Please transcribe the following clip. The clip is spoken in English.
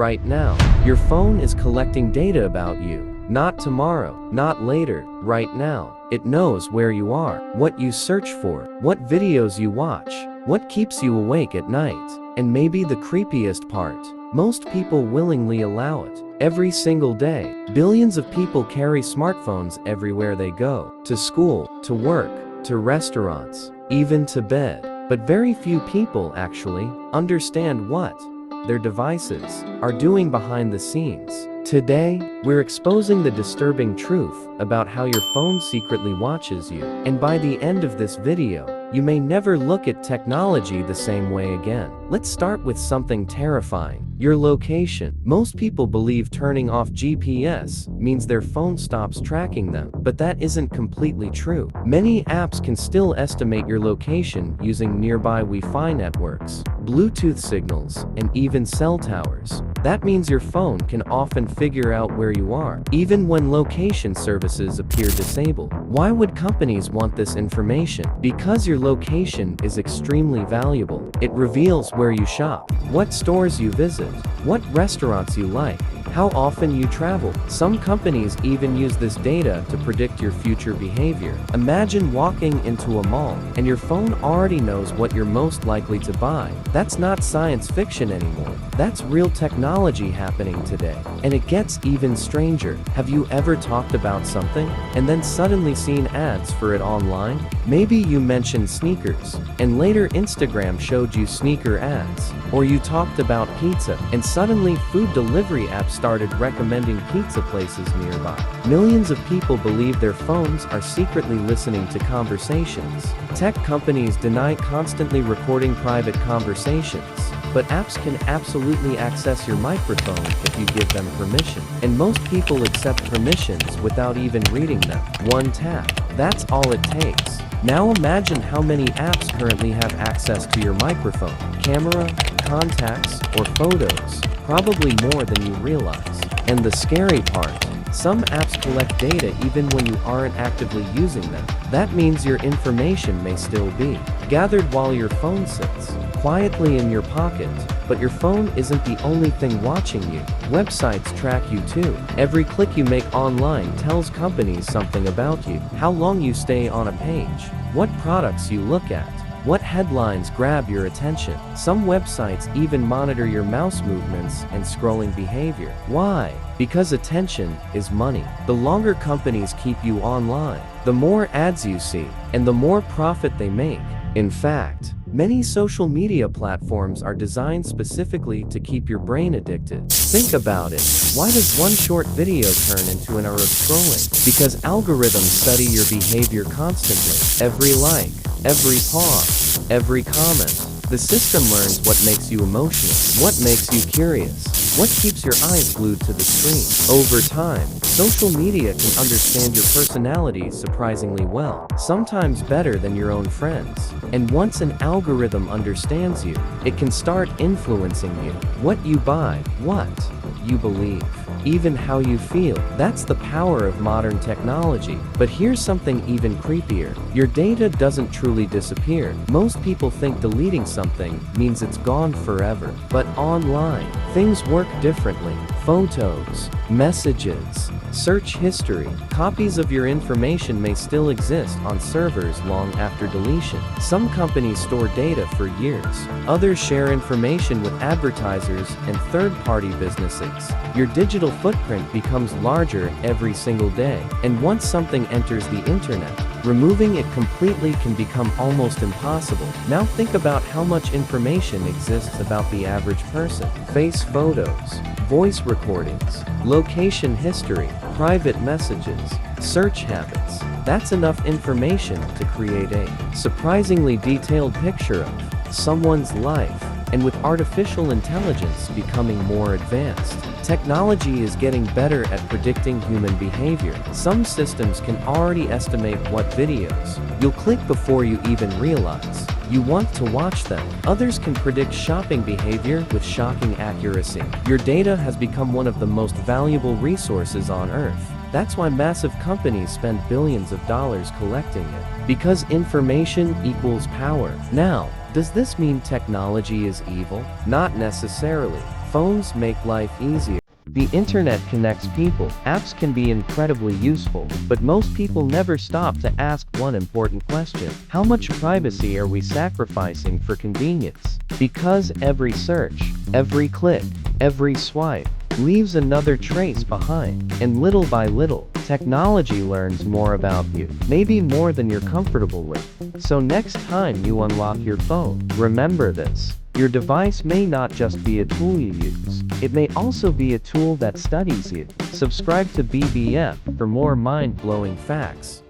right now. Your phone is collecting data about you. Not tomorrow, not later, right now. It knows where you are, what you search for, what videos you watch, what keeps you awake at night. And maybe the creepiest part, most people willingly allow it. Every single day, billions of people carry smartphones everywhere they go. To school, to work, to restaurants, even to bed. But very few people actually understand what their devices are doing behind the scenes. Today, we're exposing the disturbing truth about how your phone secretly watches you. And by the end of this video, you may never look at technology the same way again. Let's start with something terrifying. Your location. Most people believe turning off GPS means their phone stops tracking them, but that isn't completely true. Many apps can still estimate your location using nearby Wi-Fi networks, Bluetooth signals, and even cell towers. That means your phone can often figure out where you are, even when location services appear disabled. Why would companies want this information? Because your location is extremely valuable. It reveals where you shop, what stores you visit, what restaurants you like, how often you travel. Some companies even use this data to predict your future behavior. Imagine walking into a mall, and your phone already knows what you're most likely to buy. That's not science fiction anymore. That's real technology happening today. And it gets even stranger. Have you ever talked about something, and then suddenly seen ads for it online? Maybe you mentioned sneakers, and later Instagram showed you sneaker ads. Or you talked about pizza, and suddenly food delivery apps started recommending pizza places nearby. Millions of people believe their phones are secretly listening to conversations. Tech companies deny constantly recording private conversations, but apps can absolutely access your microphone if you give them permission. And most people accept permissions without even reading them. One tap. That's all it takes. Now imagine how many apps currently have access to your microphone, camera, contacts, or photos. Probably more than you realize. And the scary part, some apps collect data even when you aren't actively using them. That means your information may still be gathered while your phone sits quietly in your pocket. But your phone isn't the only thing watching you. Websites track you too. Every click you make online tells companies something about you. How long you stay on a page, what products you look at, what headlines grab your attention. Some websites even monitor your mouse movements and scrolling behavior. Why? Because attention is money. The longer companies keep you online, the more ads you see, and the more profit they make. In fact, many social media platforms are designed specifically to keep your brain addicted. Think about it. Why does one short video turn into an hour of scrolling? Because algorithms study your behavior constantly. Every like, every pause, every comment. The system learns what makes you emotional, what makes you curious, what keeps your eyes glued to the screen. Over time, social media can understand your personality surprisingly well, sometimes better than your own friends. And once an algorithm understands you, it can start influencing you. What you buy, what you believe, even how you feel. That's the power of modern technology. But here's something even creepier. Your data doesn't truly disappear. Most people think deleting something means it's gone forever. But online, things work differently. Photos, messages, search history, copies of your information may still exist on servers long after deletion. Some companies store data for years. Others share information with advertisers and third-party businesses. Your digital footprint becomes larger every single day. And once something enters the internet, removing it completely can become almost impossible. Now think about how much information exists about the average person. Face photos, voice recordings, location history, private messages, search habits. That's enough information to create a surprisingly detailed picture of someone's life. And with artificial intelligence becoming more advanced, technology is getting better at predicting human behavior. Some systems can already estimate what videos you'll click before you even realize you want to watch them. Others can predict shopping behavior with shocking accuracy. Your data has become one of the most valuable resources on Earth. That's why massive companies spend billions of dollars collecting it. Because information equals power. Now, does this mean technology is evil? Not necessarily. Phones make life easier. The internet connects people. Apps can be incredibly useful, but most people never stop to ask one important question. How much privacy are we sacrificing for convenience? Because every search, every click, every swipe leaves another trace behind, and little by little, technology learns more about you, maybe more than you're comfortable with. So next time you unlock your phone, remember this. Your device may not just be a tool you use, it may also be a tool that studies you. Subscribe to BBF for more mind-blowing facts.